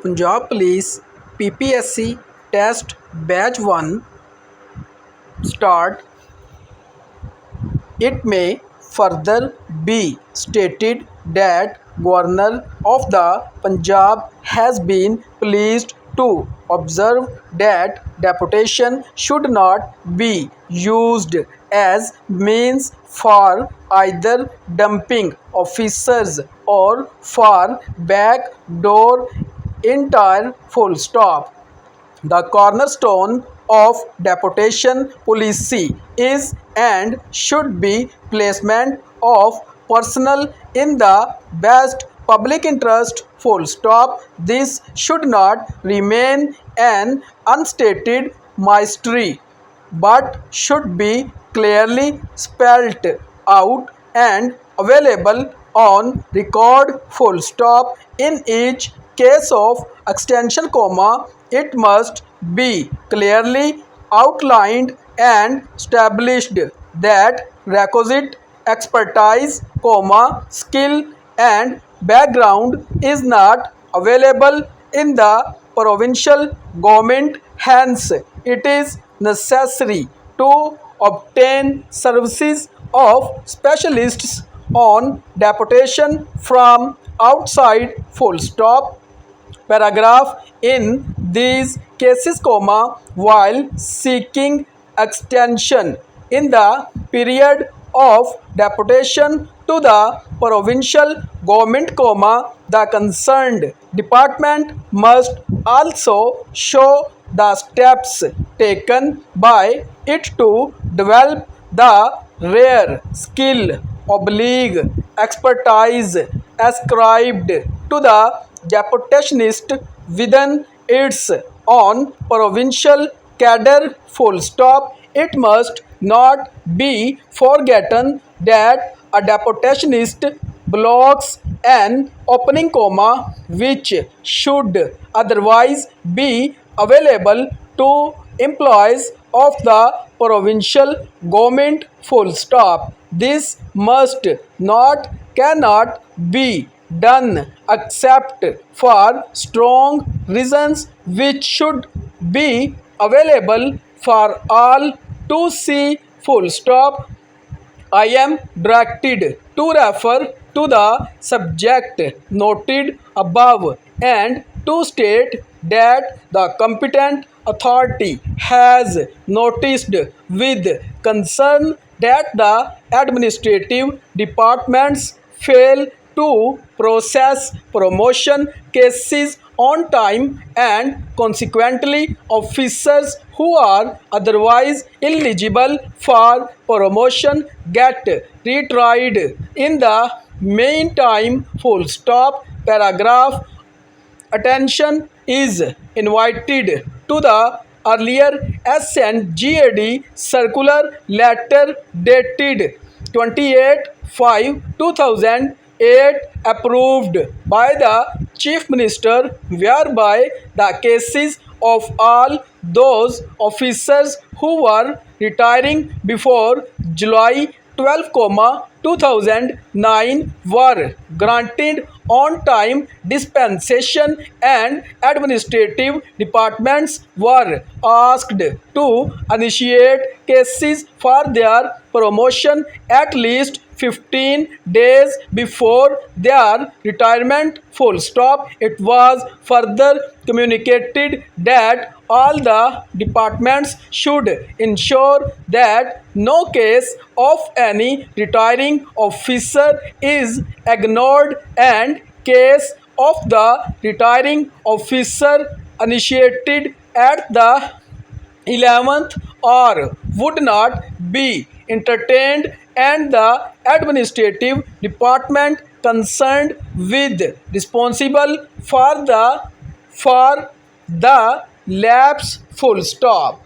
Punjab Police PPSC Test Batch 1 start. It may further be stated that Governor of the Punjab has been pleased to observe that deputation should not be used as means for either dumping officers or for backdoor entire full stop. The cornerstone of deputation policy is and should be placement of personnel in the best public interest full stop. This should not remain an unstated mystery but should be clearly spelled out and available on record full stop. In each case of extension comma, it must be clearly outlined and established that requisite expertise comma skill and background is not available in the provincial government. Hence it is necessary to obtain services of specialists on deputation from outside full stop. Paragraph. In these cases comma, while seeking extension in the period of deputation to the provincial government comma, the concerned department must also show the steps taken by it to develop the rare skill oblique expertise ascribed to the deputationist within its own provincial cadre full stop. It must not be forgotten that a deputationist blocks an opening comma which should otherwise be available to employees of the provincial government full stop. This must not cannot be done except for strong reasons which should be available for all to see full stop. I am directed to refer to the subject noted above and to state that the competent authority has noticed with concern that the administrative departments fail to process promotion cases on time and consequently officers who are otherwise eligible for promotion get retried in the meantime full stop. Paragraph. Attention is invited to the earlier SNGAD circular letter dated 28/5/2008 approved by the Chief Minister, whereby the cases of all those officers who were retiring before July 12, 2009 were granted on time dispensation and administrative departments were asked to initiate cases for their promotion at least 15 days before their retirement full stop. It was further communicated that all the departments should ensure that no case of any retiring officer is ignored and case of the retiring officer initiated at the 11th or would not be entertained and the administrative department concerned with responsible for the lapse full stop.